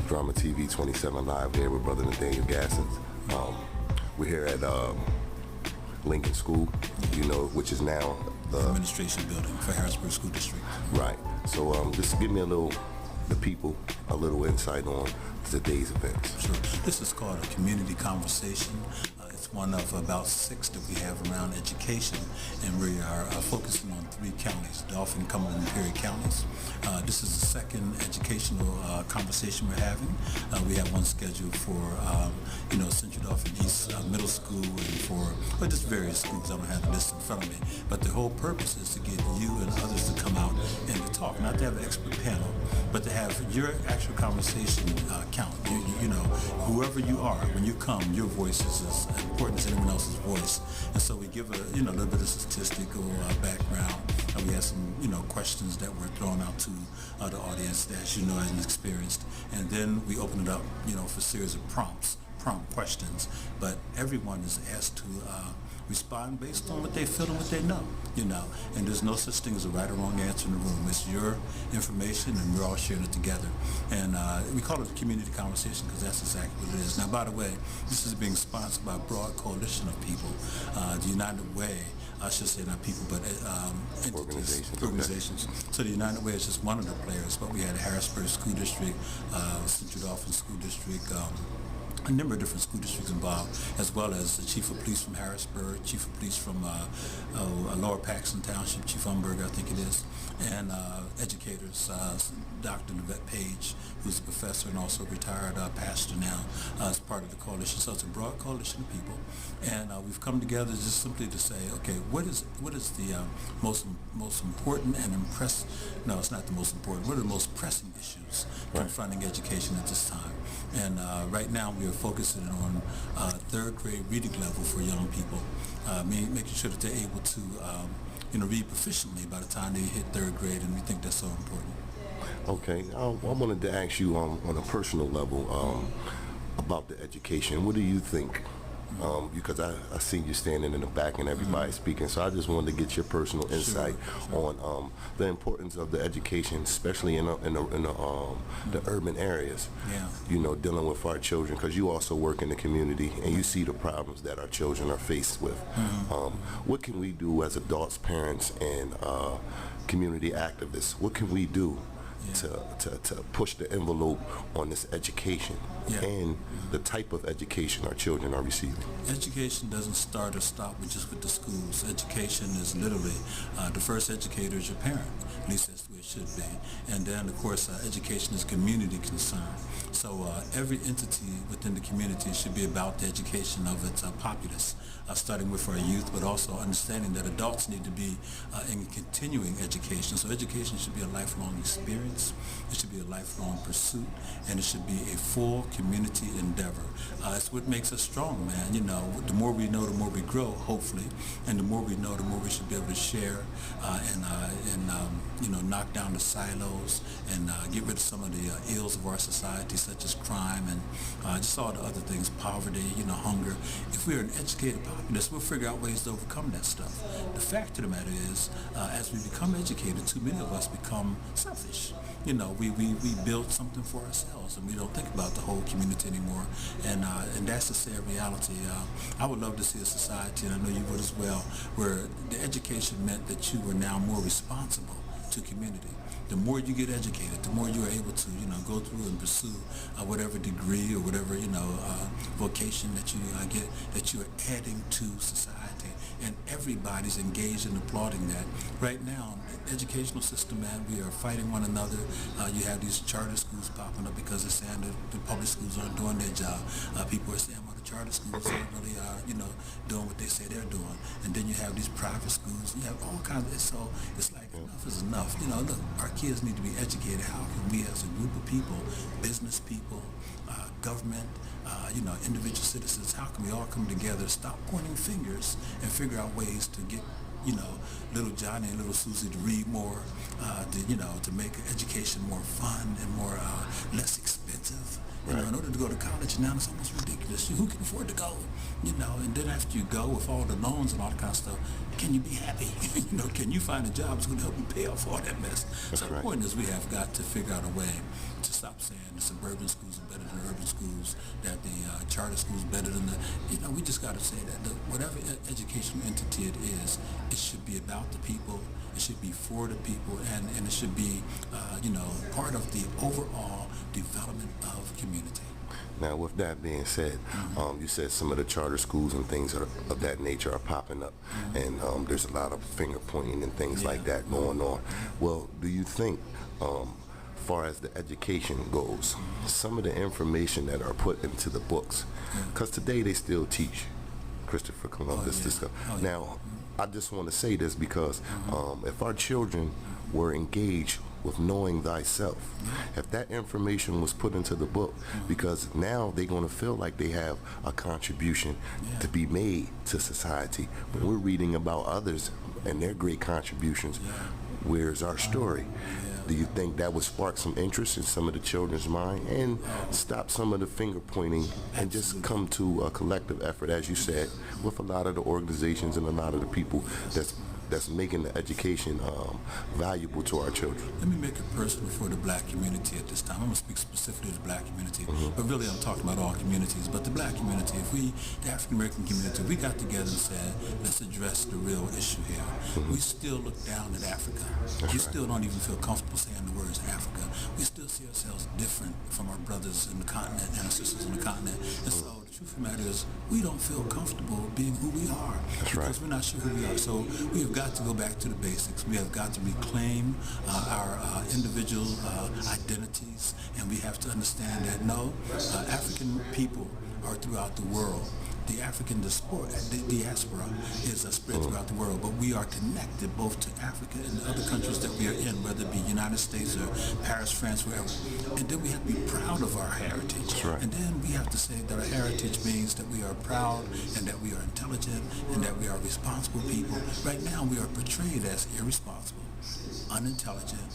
Drama TV 27 Live here with Brother Nathaniel Gassens. We're here at Lincoln School, which is now the administration building for Harrisburg School District. Right. So just give me a little insight on today's events. Sure. This is called a community conversation. It's one of about 6 that we have around education, and we are focusing on 3 counties, Dauphin, Cumberland, and Perry counties. This is the second educational conversation we're having. We have one scheduled for Central Dauphin East Middle School and for just various schools. I don't have the list in front of me, but the whole purpose is to get you and others to come out and to talk, not to have an expert panel, but to have your actual conversation count. Whoever you are, when you come, your voice is as important as anyone else's voice. And so we give a little bit of statistical background. We have some questions that were thrown out to the audience that and experienced, and then we open it up for a series of prompt questions. But everyone is asked to respond based on what they feel and what they know, and there's no such thing as a right or wrong answer in the room. It's your information, and we're all sharing it together. And we call it a community conversation because that's exactly what it is. Now, by the way, this is being sponsored by a broad coalition of people. The United Way, I should say not people, but entities, organizations. Okay. So the United Way is just one of the players, but we had a Harrisburg School District, Central Dauphin School District, a number of different school districts involved, as well as the Chief of Police from Harrisburg, Chief of Police from Lower Paxton Township, Chief Umberger, I think it is, and educators, Dr. Yvette Page, who's a professor and also retired pastor now, as part of the coalition. So it's a broad coalition of people, and we've come together just simply to say, okay, what is the most important and no, it's not the most important. What are the most pressing issues confronting education at this time? And right now we are focusing on 3rd grade reading level for young people, making sure that they're able to read proficiently by the time they hit 3rd grade, and we think that's so important. Okay, I wanted to ask you on a personal level about the education. What do you think? Because I see you standing in the back and everybody speaking, so I just wanted to get your personal insight on the importance of the education, especially in the urban areas. Yeah. Dealing with our children, because you also work in the community and you see the problems that our children are faced with. What can we do as adults, parents, and community activists? What can we do to push the envelope on this education and the type of education our children are receiving? Education doesn't start or stop with the schools. Education is literally the first educator is your parent. At least that's the way it should be. And then, of course, education is community concern. So every entity within the community should be about the education of its populace, starting with our youth, but also understanding that adults need to be in continuing education. So education should be a lifelong experience. It should be a lifelong pursuit, and it should be a full community endeavor. It's what makes us strong, man. The more we know, the more we grow, hopefully, and the more we know, the more we should be able to share and knock down the silos and get rid of some of the ills of our society, such as crime and just all the other things, poverty, hunger. If we're an educated populace, we'll figure out ways to overcome that stuff. The fact of the matter is, as we become educated, too many of us become selfish. We build something for ourselves, and we don't think about the whole community anymore. And that's the sad reality. I would love to see a society, and I know you would as well, where the education meant that you were now more responsible to community. The more you get educated, the more you are able to, go through and pursue whatever degree or whatever, vocation that you get, that you are adding to society. And everybody's engaged in applauding that. Right now, the educational system, man, we are fighting one another. You have these charter schools popping up because they're saying that the public schools aren't doing their job. People are saying, well, the charter schools aren't really, doing what they say they're doing. And then you have these private schools. You have all kinds of, so it's like enough is enough. Look, our kids need to be educated. How can we as a group of people, business people, government, individual citizens, how can we all come together, stop pointing fingers, and figure out ways to get, little Johnny and little Susie to read more, to make education more fun and more less expensive. In order to go to college now, it's almost ridiculous. Who can afford to go? And then after you go with all the loans and all that kind of stuff, can you be happy? Can you find a job that's going to help you pay off all that mess? That's So the right. point is we have got to figure out a way to stop saying the suburban schools are better than urban schools, that the charter schools are better than we just got to say that whatever educational entity it is, it should be about the people, it should be for the people, and it should be, part of the overall development of community. Now, with that being said, you said some of the charter schools and things of that nature are popping up, and there's a lot of finger pointing and things like that going on. Well, do you think, far as the education goes, some of the information that are put into the books, because today they still teach Christopher Columbus this stuff. Now, I just want to say this because if our children were engaged with knowing thyself, if that information was put into the book, because now they're going to feel like they have a contribution to be made to society. When we're reading about others and their great contributions, where's our story? Do you think that would spark some interest in some of the children's mind and stop some of the finger pointing and just come to a collective effort, as you said, with a lot of the organizations and a lot of the people that's making the education valuable to our children? Let me make it personal for the black community at this time. I'm going to speak specifically to the black community, but really I'm talking about all communities. But the black community, the African American community, we got together and said, let's address the real issue here. We still look down at Africa. We still don't even feel comfortable saying the words Africa. We still see ourselves different from our brothers in the continent and our sisters in the continent. And so the truth of the matter is, we don't feel comfortable being who we are because we're not sure who we are. So we have got to go back to the basics. We have got to reclaim our individual identities, and we have to understand that African people are throughout the world. The African diaspora is spread throughout the world, but we are connected both to Africa and the other countries that we are in, whether it be United States or Paris, France, wherever. And then we have to be proud of our heritage. And then we have to say that our heritage means that we are proud and that we are intelligent and that we are responsible people. Right now we are portrayed as irresponsible, unintelligent,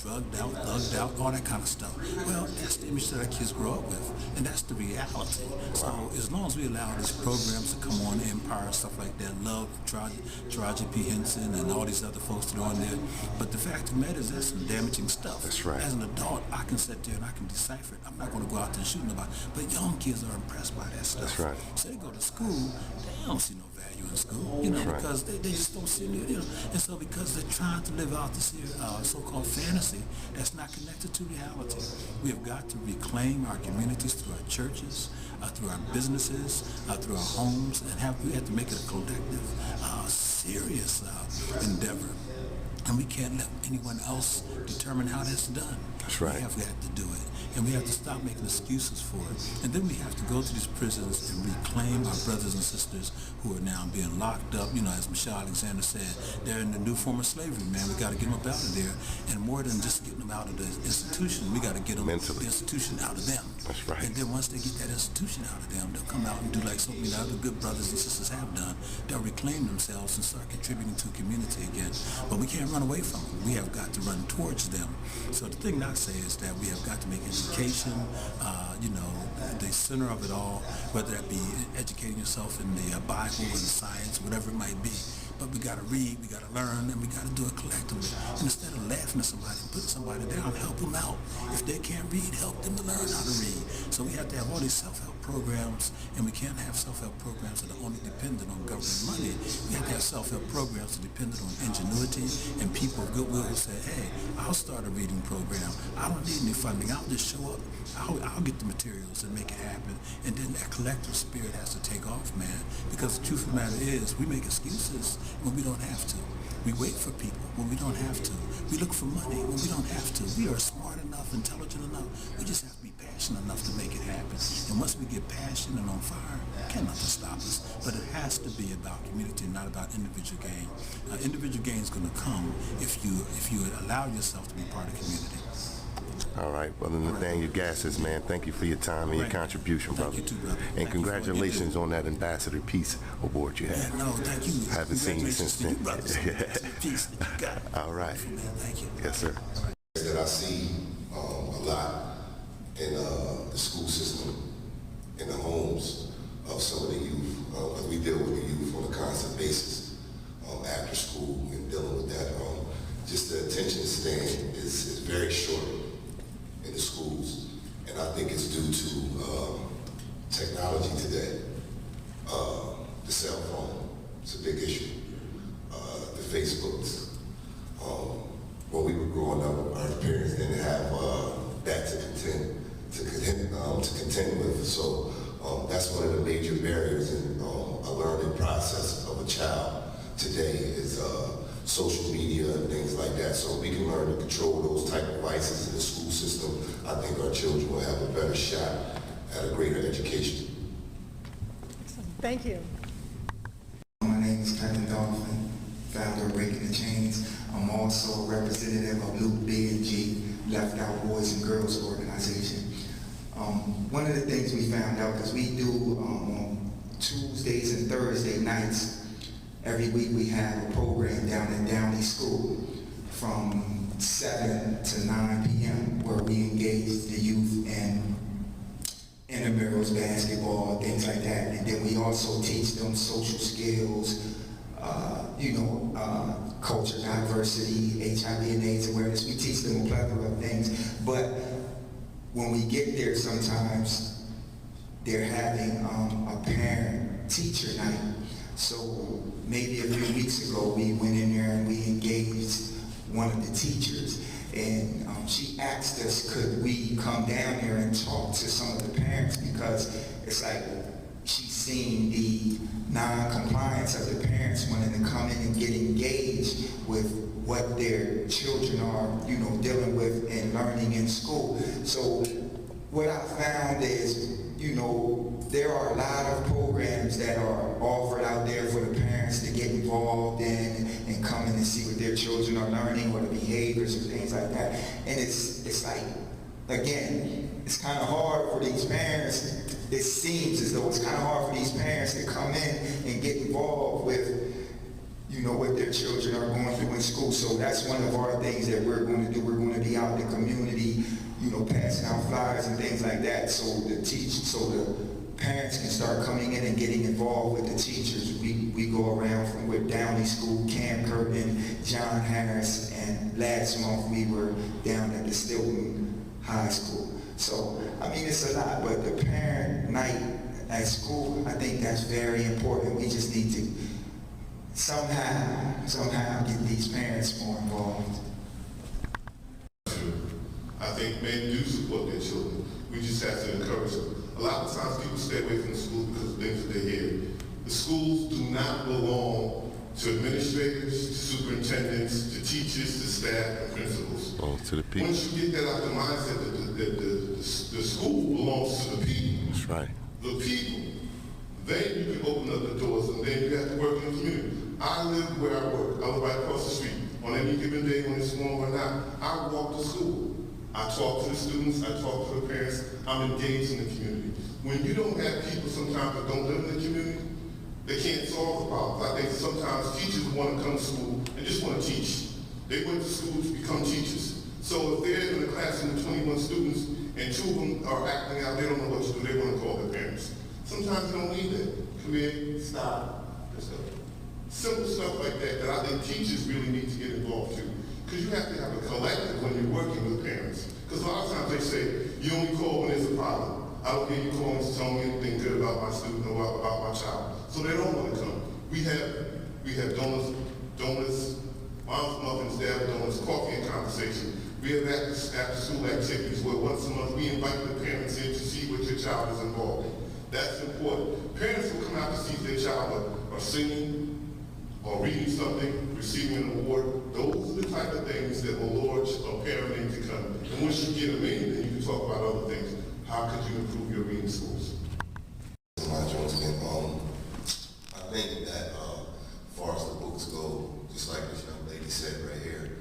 drugged out, thugged out, all that kind of stuff. Well, that's the image that our kids grow up with, and that's the reality. So as long as we allow these programs to come on, Empire and stuff like that, Love, Taraji P. Henson, and all these other folks that are on there, but the fact of the matter is that's some damaging stuff. That's right. As an adult, I can sit there and I can decipher it. I'm not going to go out there and shoot nobody, but young kids are impressed by that stuff. That's right. So they go to school, they don't see no value in school, because they just don't see it, And so because they're trying to live out this so-called fantasy that's not connected to reality, we have got to reclaim our communities through our churches, through our businesses, through our homes, and we have to make it a collective, serious endeavor. And we can't let anyone else determine how that's done. That's right. We have got to do it. And we have to stop making excuses for it. And then we have to go to these prisons and reclaim our brothers and sisters who are now being locked up. As Michelle Alexander said, they're in the new form of slavery, man. We got to get them up out of there. And more than just getting them out of the institution, we got to get them mentally, the institution out of them. That's right. And then once they get that institution out of them, they'll come out and do like so many other good brothers and sisters have done. They'll reclaim themselves and start contributing to community again. But we can't run away from them. We have got to run towards them. So the thing I say is that we have got to make education, the center of it all, whether that be educating yourself in the Bible and science, whatever it might be. But we got to read, we got to learn, and we got to do it collectively. And instead of laughing at somebody and putting somebody down, help them out. If they can't read, help them to learn how to read. So we have to have all these self-help programs, and we can't have self-help programs that are only dependent on government money. We have to have self-help programs that are dependent on ingenuity and people of goodwill who say, hey, I'll start a reading program. I don't need any funding. I'll just show up. I'll get the materials and make it happen. And then that collective spirit has to take off, man. Because the truth of the matter is, we make excuses when we don't have to. We wait for people when we don't have to. We look for money when we don't have to. We are smart enough, intelligent enough. We just have to be passionate enough to make it happen. And once we get passionate and on fire, can't nothing stop us. But it has to be about community, not about individual gain. Individual gain is going to come if you allow yourself to be part of community. All right, Brother Nathaniel Gassis, man, thank you for your time and your contribution, brother. Thank you too, brother. And congratulations on that Ambassador Peace Award you had. Yeah, no, thank you. Haven't seen you since then. Peace. You got it. All right. Thank you. Yes, sir. That I see a lot in the school system, in the homes of some of the youth. We deal with the youth on a constant basis. very short in the schools, and I think it's due to technology today. The cell phone, it's a big issue. The Facebooks. When we were growing up, our parents didn't have that to contend with. So that's one of the major barriers in a learning process of a child today is social media and things like that. So we can learn to control those type of devices in the school system. I think our children will have a better shot at a greater education. Thank you. My name is Captain Dolphin, founder of Breaking the Chains. I'm also a representative of Luke B and G, Left Out Boys and Girls Organization. One of the things we found out, because we do on Tuesdays and Thursday nights, every week we have a program down at Downey School from 7 to 9 p.m. where we engage the youth in intramurals, basketball, things like that. And then we also teach them social skills, culture, diversity, HIV and AIDS awareness. We teach them a plethora of things. But when we get there, sometimes they're having a parent-teacher night. So maybe a few weeks ago, we went in there and we engaged one of the teachers. And she asked us, could we come down there and talk to some of the parents, because it's like she's seen the non-compliance of the parents wanting to come in and get engaged with what their children are, dealing with and learning in school. So what I found is, there are a lot of programs that are offered out there for the parents to get involved in and come in and see what their children are learning or the behaviors and things like that. And it's like, again, it's kind of hard for these parents. It seems as though it's kind of hard for these parents to come in and get involved with, what their children are going through in school. So that's one of our things that we're going to do. We're going to be out in the community, passing out flyers and things like that, so the parents can start coming in and getting involved with the teachers. We go around with Downey School, Cam Curtin, John Harris, and last month we were down at the Stilton High School. So, it's a lot, but the parent night at school, I think that's very important. We just need to somehow get these parents more involved. I think men do support their children. We just have to encourage them. A lot of times people stay away from the schools because of things that they hear. The schools do not belong to administrators, to superintendents, to teachers, to staff, and principals. To the people. Once you get that out of the mindset that the school belongs to the people. That's right. The people. Then you can open up the doors, and then you have to work in the community. I live where I work. I live right across the street. On any given day, when it's warm or not, I walk to school. I talk to the students, I talk to the parents, I'm engaged in the community. When you don't have people sometimes that don't live in the community, they can't solve the problems. I think sometimes teachers want to come to school and just want to teach. They went to school to become teachers. So if they're in a classroom with 21 students and 2 of them are acting out, they don't know what to do, they want to call their parents. Sometimes you don't need that. Come in, stop, just go. Simple stuff like that I think teachers really need to get involved too. Because you have to have a collective when you're working with parents. Because a lot of times they say, you only call when there's a problem. I don't hear you calling to tell me anything good about my student or about my child. So they don't want to come. We have donuts, mom's muffins, dad donuts, coffee and conversation. We have after school activities where once a month we invite the parents in to see what your child is involved in. That's important. Parents will come out to see if their child are singing, or reading something, receiving an award. Those are the type of things that will lure a parent in to come. And once you get them in, then you can talk about other things. How could you improve your reading skills? I think that as far as the books go, just like this young lady said right here,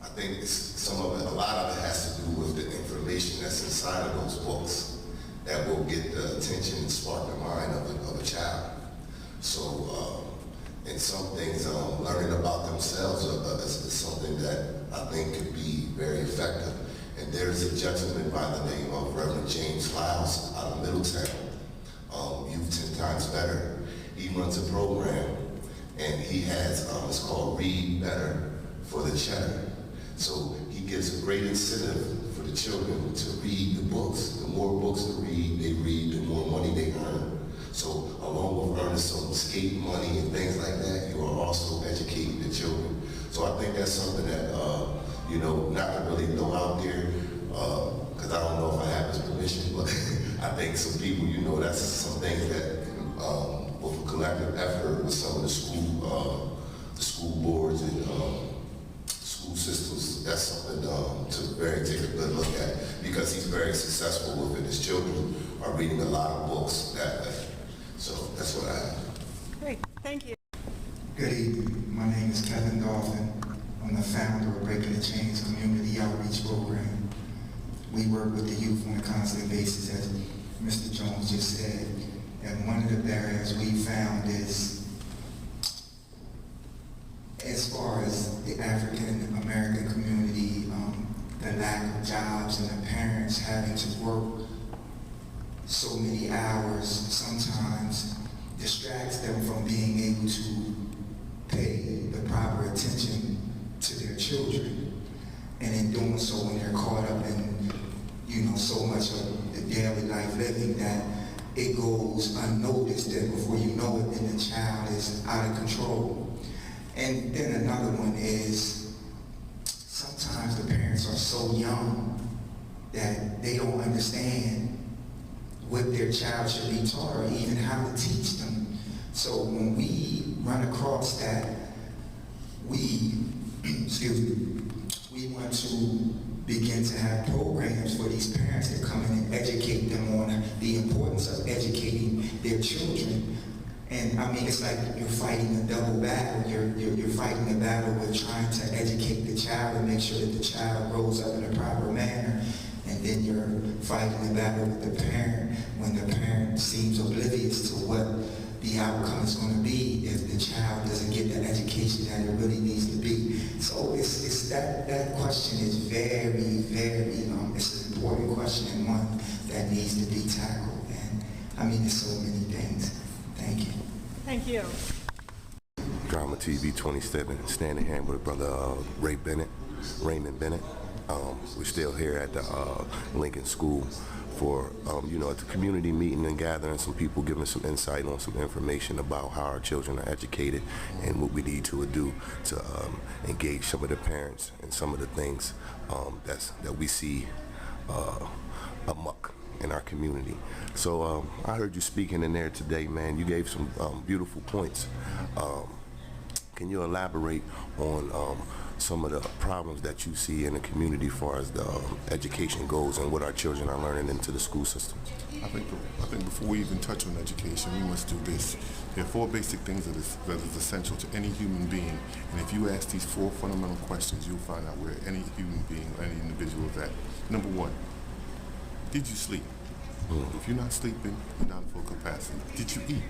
I think a lot of it has to do with the information that's inside of those books that will get the attention and spark the mind of a child. So, and some things, learning about themselves is something that I think could be very effective. And there's a gentleman by the name of Reverend James Lyles out of Middletown, Youth 10 Times Better. He runs a program, and he has, it's called Read Better for the Cheddar. So he gives a great incentive for the children to read the books. The more books they read, the more money they earn. So along with earning some skate money and things like that, you are also educating the children. So I think that's something that, you know, not to really throw out there, because I don't know if I have his permission, but I think some people, you know, that's some things that, with a collective effort with some of the school boards and school systems, that's something to take a good look at, because he's very successful with it. His children are reading a lot of books that way. So that's what I have. Great, thank you. Good evening. My name is Kevin Dolphin. I'm the founder of Breaking the Chains Community Outreach Program. We work with the youth on a constant basis, as Mr. Jones just said. And one of the barriers we found is, as far as the African American community, the lack of jobs and the parents having to work so many hours sometimes distracts them from being able to pay the proper attention to their children. And in doing so, when they're caught up in, you know, so much of the daily life living, that it goes unnoticed, and before you know it, then the child is out of control. And then another one is, sometimes the parents are so young that they don't understand what their child should be taught or even how to teach them. So when we run across that, we, we want to begin to have programs for these parents to come in and educate them on the importance of educating their children. And I mean, it's like you're fighting a double battle. You're fighting a battle with trying to educate the child and make sure that the child grows up in a proper manner. And then you're fighting a battle with the parent when the parent seems oblivious to what the outcome is going to be if the child doesn't get the education that it really needs to be. So it's that question is very, it's an important question and one that needs to be tackled. And I mean, there's so many things. Thank you. Thank you. D.R.A.M.A TV 27, standing here with brother Raymond Bennett. We're still here at the Lincoln School for, at the community meeting and gathering some people, giving some insight on some information about how our children are educated and what we need to do to engage some of the parents and some of the things that we see amok in our community. So I heard you speaking in there today, man. You gave some beautiful points. Can you elaborate on some of the problems that you see in the community as far as the education goes and what our children are learning into the school system? I think before we even touch on education, we must do this. There are 4 basic things that is essential to any human being. And if you ask these 4 fundamental questions, you'll find out where any human being or any individual is at. Number 1, did you sleep? If you're not sleeping, you're not full capacity. Did you eat?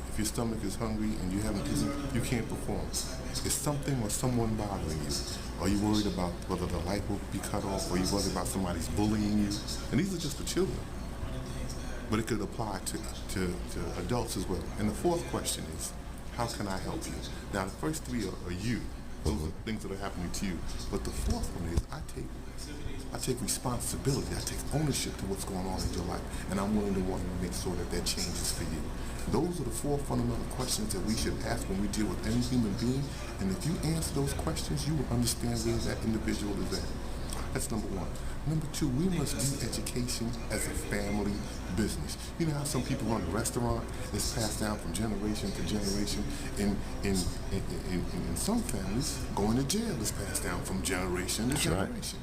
If your stomach is hungry and you haven't eaten, you can't perform. Is something or someone bothering you? Are you worried about whether the light will be cut off? Are you worried about somebody's bullying you? And these are just the children. But it could apply to adults as well. And the 4th question is, how can I help you? Now, the first 3 are you. Those are things that are happening to you. But the 4th one is, I take responsibility. I take ownership to what's going on in your life. And I'm willing to want to make sure that changes for you. Those are the 4 fundamental questions that we should ask when we deal with any human being. And if you answer those questions, you will understand where that individual is at. That's number 1. Number 2, we must view education as a family business. You know how some people run a restaurant? It's passed down from generation to generation. In some families, going to jail is passed down from generation to generation.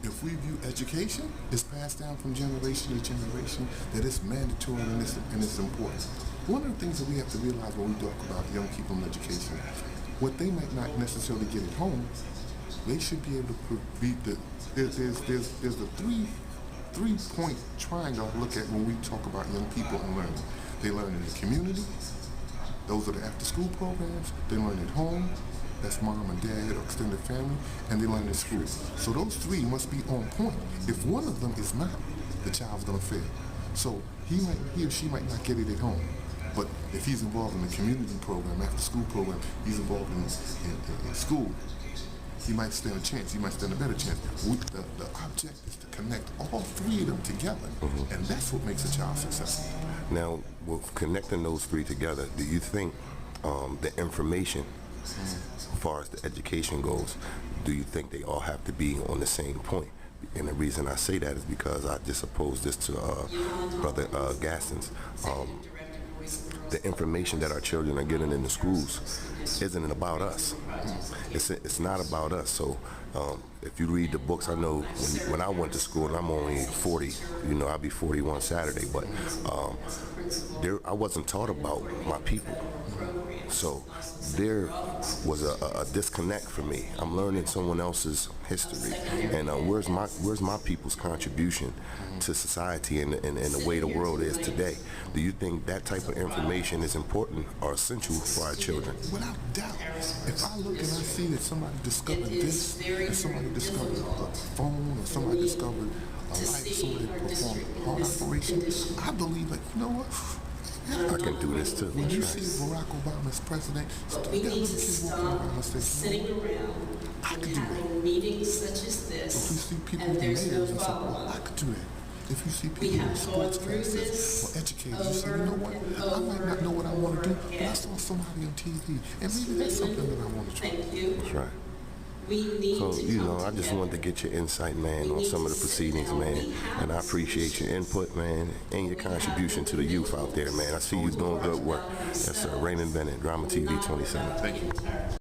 If we view education as passed down from generation to generation, that it's mandatory and it's important. One of the things that we have to realize when we talk about young people in education, what they might not necessarily get at home, they should be able to beat there's a three-point triangle I look at when we talk about young people and learning. They learn in the community, those are the after-school programs, they learn at home, that's mom and dad or extended family, and they learn in school. So those 3 must be on point. If one of them is not, the child's gonna fail. So he or she might not get it at home. But if he's involved in the community program, after school program, he's involved in school, he might stand a chance. He might stand a better chance. The object is to connect all three of them together, and that's what makes a child successful. Now, with connecting those three together, do you think the information, as far as the education goes, do you think they all have to be on the same point? And the reason I say that is because I just opposed this to Brother Gaston's. The information that our children are getting in the schools isn't about us. It's not about us. So if you read the books, I know when I went to school, and I'm only 40, I'll be 41 Saturday, but I wasn't taught about my people. So there was a disconnect for me. I'm learning someone else's history, and where's my people's contribution to society and the way the world is today? Do you think that type of information is important or essential for our children? Without doubt. If I look and I see that somebody discovered this, and somebody discovered a phone, or somebody discovered a light, somebody performed a heart operation, I believe, you know what? I can do this too. When you see Barack Obama as president, We need to stop sitting around and having meetings such as if you this, see people and with there's no mayors and stuff, follow-up. I could do that. If you see We people have with gone sports through casters this or educators, you say, you know what? over I might not know what I want to do, but I again. saw somebody on TV, and maybe that's something that I want to try. Thank you. That's right. We need So, to I just wanted to get your insight, man, on some of the proceedings, man. And I appreciate your input, man, and your contribution to the youth out there, man. I see you doing good work. Yes, sir. Raymond Bennett, D.R.A.M.A TV 27. Thank you.